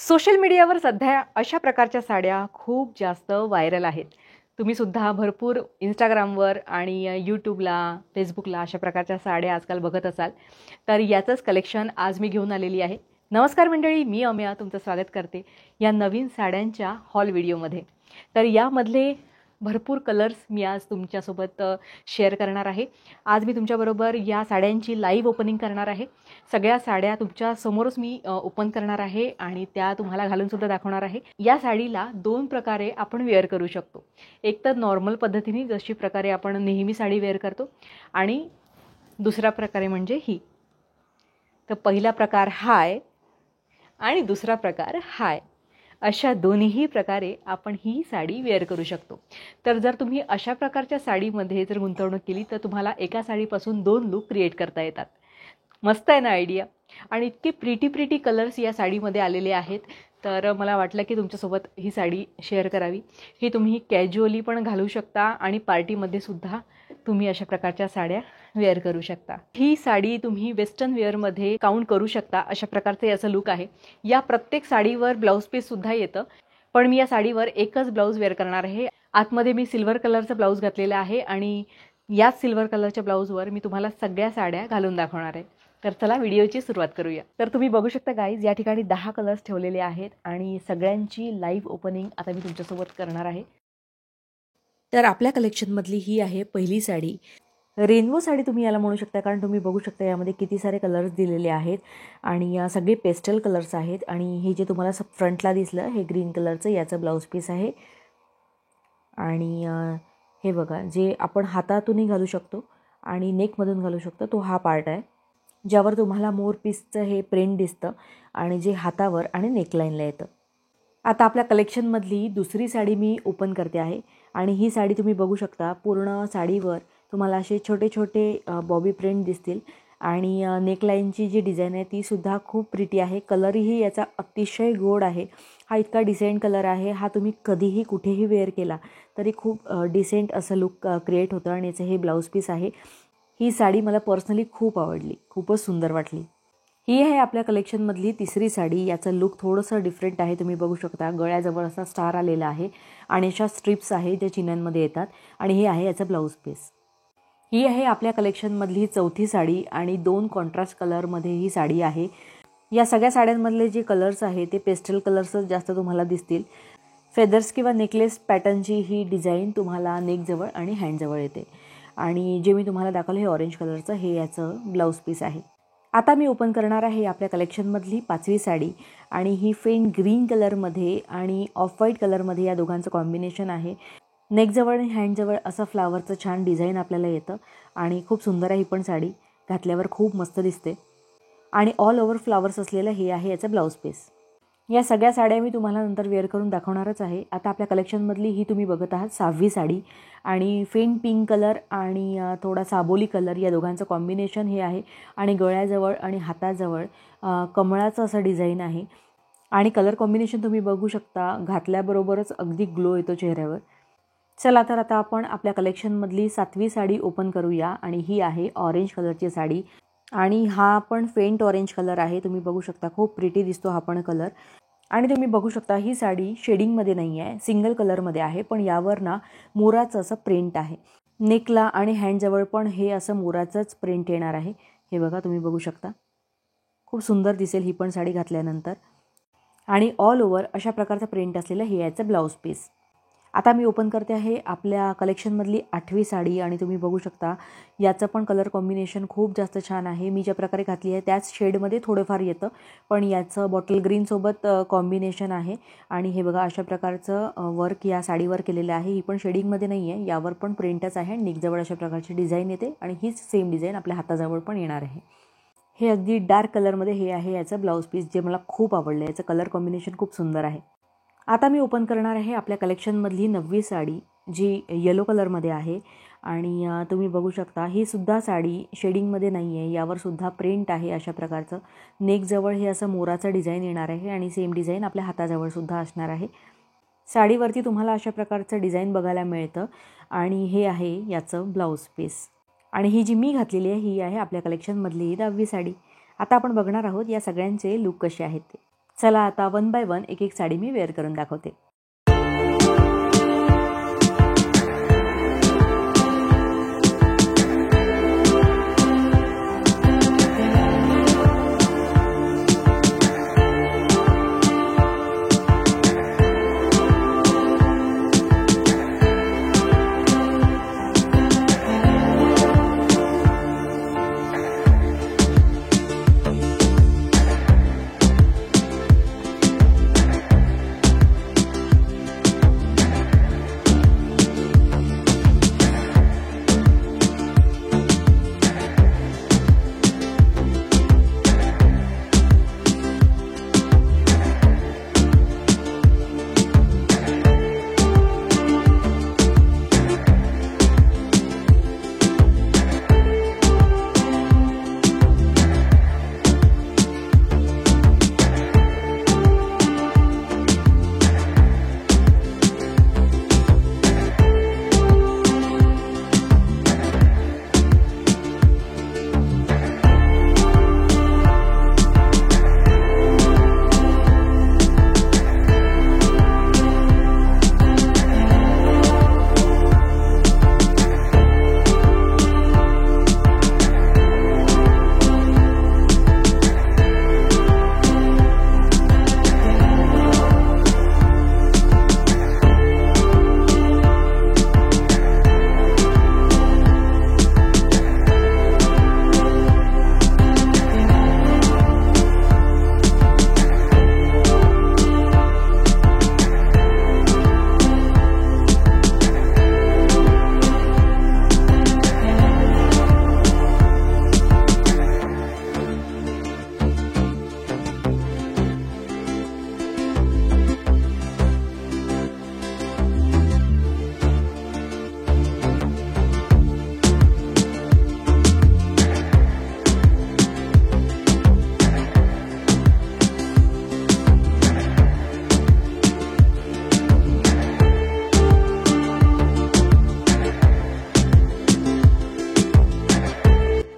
Social मीडियावर सध्या अशा प्रकारच्या साड्या खूप जास्त व्हायरल आहेत. तुम्हीसुद्धा भरपूर Instagramवर आणि यूट्यूबला, फेसबुकला अशा प्रकारच्या साड्या आजकाल बघत असाल. तर याचंच कलेक्शन आज मी घेऊन आलेली आहे. नमस्कार मंडळी, मी अम्या तुमचं स्वागत करते या नवीन साड्यांच्या हॉल व्हिडिओमध्ये. तर यामधले भरपूर कलर्स मी आज तुमच्यासोबत शेअर करणार आहे. आज मी तुमच्याबरोबर या साड्यांची लाईव्ह ओपनिंग करणार आहे. सगळ्या साड्या तुमच्या समोरच मी ओपन करणार आहे आणि त्या तुम्हाला घालूनसुद्धा दाखवणार आहे. या साडीला दोन प्रकारे आपण वेअर करू शकतो. एक तर नॉर्मल पद्धतीने जशी प्रकारे आपण नेहमी साडी वेअर करतो आणि दुसरा प्रकारे म्हणजे ही. तर पहिला प्रकार हाय आणि दुसरा प्रकार हाय, अशा दोन्हीही प्रकारे आपण ही साडी वेअर करू शकतो. तर जर तुम्ही अशा प्रकारच्या साडीमध्ये जर गुंतवणूक केली तर तुम्हाला एका साडीपासून दोन लूक क्रिएट करता येतात. मस्त आहे ना आयडिया. आणि इतके प्रिटी कलर्स या साडीमध्ये आलेले आहेत. तर मला वाटलं की तुमच्यासोबत ही साडी शेअर करावी. ही तुम्ही कॅज्युअली पण घालू शकता आणि पार्टीमध्ये सुद्धा तुम्ही अशा प्रकारच्या साड्या वेअर करू शकता. ही साडी तुम्ही वेस्टर्न वेअरमध्ये काउंट करू शकता. अशा प्रकारचे याचं लुक आहे. या प्रत्येक साडीवर ब्लाऊज पीससुद्धा येतं, पण मी या साडीवर एकच ब्लाऊज वेअर करणार आहे. आतमध्ये मी सिल्वर कलरचं ब्लाऊज घातलेलं आहे आणि याच सिल्वर कलरच्या ब्लाऊजवर मी तुम्हाला सगळ्या साड्या घालून दाखवणार आहे. तर चला व्हिडिओची सुरुवात करूया. तर तुम्ही बघू शकता गाईज, या ठिकाणी 10 कलर्स ठेवलेले आहेत आणि सगळ्यांची लाईव्ह ओपनिंग आता मी तुमच्यासोबत करणार आहे. तर आपल्या कलेक्शनमधली ही आहे पहिली साडी. रेनबो साडी तुम्ही याला म्हणू शकता, कारण तुम्ही बघू शकता यामध्ये किती सारे कलर्स दिलेले आहेत आणि या सगळे पेस्टल कलर्स आहेत. आणि हे जे तुम्हाला फ्रंटला दिसलं हे ग्रीन कलरचं याचं ब्लाऊज पीस आहे. आणि हे बघा, जे आपण हातातूनही घालू शकतो आणि नेकमधून घालू शकतो तो हा पार्ट आहे, ज्यावर तुम्हाला मोर पीसचं हे प्रिंट दिसतं आणि जे हातावर आणि नेकलाईनला येतं. आता आपल्या कलेक्शनमधली दुसरी साडी मी ओपन करते आहे आणि ही साडी तुम्ही बघू शकता. पूर्ण साडीवर तुम्हाला असे छोटे छोटे बॉबी प्रिंट दिसतील आणि नेकलाईनची जी डिझाईन आहे तीसुद्धा खूप प्रिटी आहे. कलरही याचा अतिशय गोड आहे. हा इतका डिसेंट कलर आहे, हा तुम्ही कधीही कुठेही वेअर केला तरी खूप डिसेंट असं लुक क्रिएट होतं. आणि याचं हे ब्लाऊज पीस आहे. ही साडी मला पर्सनली खूप आवडली, खूपच सुंदर वाटली. ही आहे आपल्या कलेक्शनमधली तिसरी साडी. याचं लुक थोडंसं डिफरंट आहे. तुम्ही बघू शकता गळ्याजवळ असा स्टार आलेला आहे आणि अशा स्ट्रिप्स आहे ज्या चिन्हांमध्ये येतात आणि हे आहे याचं ब्लाऊज पीस. ही आहे आपल्या कलेक्शनमधली चौथी साडी आणि 2 कॉन्ट्रास्ट कलरमध्ये ही साडी आहे. या सगळ्या साड्यांमधले जे कलर्स आहे ते पेस्टल कलर्सच जास्त तुम्हाला दिसतील. फेदर्स किंवा नेकलेस पॅटर्नची ही डिझाईन तुम्हाला नेकजवळ आणि हँडजवळ येते. आणि जे मी तुम्हाला दाखवलं हे ऑरेंज कलरचं हे याचं ब्लाऊज पीस आहे. आता मी ओपन करणार आहे आपल्या कलेक्शनमधली पाचवी साडी आणि ही फेंट ग्रीन कलरमध्ये आणि ऑफ व्हाईट कलरमध्ये या दोघांचं कॉम्बिनेशन आहे. नेकजवळ आणि हँडजवळ असं फ्लावरचं छान डिझाईन आपल्याला येतं आणि खूप सुंदर आहे. ही पण साडी घातल्यावर खूप मस्त दिसते आणि ऑल ओव्हर फ्लावर्स असलेलं हे आहे याचं ब्लाऊज पीस. या सगळ्या साड्या मी तुम्हाला नंतर वेअर करून दाखवणारच आहे. आता आपल्या कलेक्शनमधली ही तुम्ही बघत आहात 6वी साडी आणि फेंट पिंक कलर आणि थोडा साबोली कलर या दोघांचं कॉम्बिनेशन हे आहे. आणि गळ्याजवळ आणि हाताजवळ कमळाचं असं डिझाईन आहे आणि कलर कॉम्बिनेशन तुम्ही बघू शकता. घातल्याबरोबरच अगदी ग्लो येतो चेहऱ्यावर. चला तर आता आपण आपल्या कलेक्शनमधली 7वी साडी ओपन करूया आणि ही आहे ऑरेंज कलरची साडी आणि हा पण फेंट ऑरेंज कलर आहे. तुम्ही बघू शकता खूप प्रिटी दिसतो हा पण कलर. आणि तुम्ही बघू शकता ही साडी शेडिंगमध्ये नाही आहे, सिंगल कलरमध्ये आहे, पण यावर ना मोराचं असं प्रिंट आहे. नेकला आणि हँडजवळ पण हे असं मोराचंच प्रिंट येणार आहे. हे बघा तुम्ही बघू शकता, खूप सुंदर दिसेल ही पण साडी घातल्यानंतर. आणि ऑल ओव्हर अशा प्रकारचं प्रिंट असलेलं हे याचं ब्लाऊज पीस. आता मी ओपन करते आहे आपल्या कलेक्शनमधली 8वी साडी आणि तुम्ही बघू शकता याचं पण कलर कॉम्बिनेशन खूप जास्त छान आहे. मी ज्या प्रकारे घातली आहे त्याच शेडमध्ये थोडंफार येतं, पण याचं बॉटल ग्रीनसोबत कॉम्बिनेशन आहे. आणि हे बघा अशा प्रकारचं वर्क या साडीवर केलेलं आहे. ही पण शेडिंगमध्ये नाही आहे, यावर पण प्रिंटच आहे. नेकजवळ अशा प्रकारची डिझाईन येते आणि हीच सेम डिझाईन आपल्या हाताजवळ पण येणार आहे. हे अगदी डार्क कलरमध्ये हे आहे याचं ब्लाऊज पीस, जे मला खूप आवडलं. याचं कलर कॉम्बिनेशन खूप सुंदर आहे. आता मी ओपन करणार आहे आपल्या कलेक्शनमधली 9वी साडी, जी येलो कलरमध्ये आहे. आणि तुम्ही बघू शकता ही सुद्धा साडी शेडिंगमध्ये नाही आहे, यावर सुद्धा प्रिंट आहे अशा प्रकारचं. नेकजवळ हे असं मोराचं डिझाईन येणार आहे आणि सेम डिझाईन आपल्या हाताजवळ सुद्धा असणार आहे. साडीवरती तुम्हाला अशा प्रकारचं डिझाईन बघायला मिळतं आणि हे आहे याचं ब्लाऊज पीस. आणि ही जी मी घातलेली आहे ही आहे आपल्या कलेक्शनमधली 10वी साडी. आता आपण बघणार आहोत या सगळ्यांचे लुक कसे आहेत ते. चला आता वन बाय वन एक एक साडी मी वेअर करून दाखवते.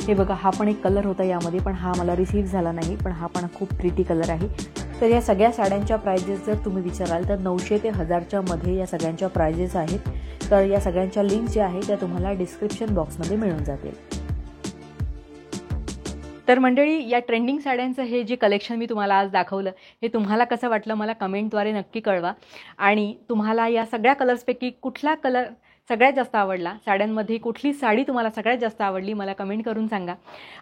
हे बघा, हा पण एक कलर होता यामध्ये, पण हा मला रिसीव्ह झाला नाही, पण हा पण खूप प्रिटी कलर आहे. तर या सगळ्या साड्यांच्या प्राइजेस जर तुम्ही विचाराल तर 900 ते 1000च्या मध्ये या सगळ्यांच्या प्राइजेस आहेत. तर या सगळ्यांच्या लिंक ज्या आहेत त्या तुम्हाला डिस्क्रिप्शन बॉक्समध्ये मिळून जातील. तर मंडळी, या ट्रेंडिंग साड्यांचं हे जे कलेक्शन मी तुम्हाला आज दाखवलं, हे तुम्हाला कसं वाटलं मला कमेंटद्वारे नक्की कळवा. आणि तुम्हाला या सगळ्या कलर्सपैकी कुठला कलर सगळ्यात जास्त आवडला, साड्यांमध्ये कुठली साडी तुम्हाला सगळ्यात जास्त आवडली, मला कमेंट करून सांगा.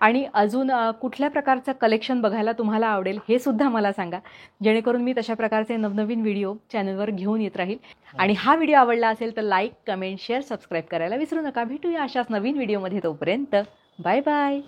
आणि अजून कुठल्या प्रकारचं कलेक्शन बघायला तुम्हाला आवडेल हे सुद्धा मला सांगा, जेणेकरून मी तशा प्रकारचे नवनवीन व्हिडिओ चॅनलवर घेऊन येत राहील. आणि हा व्हिडिओ आवडला असेल तर लाईक, कमेंट, शेअर, सबस्क्राईब करायला विसरू नका. भेटूया अशाच नवीन व्हिडिओमध्ये. तोपर्यंत बाय बाय.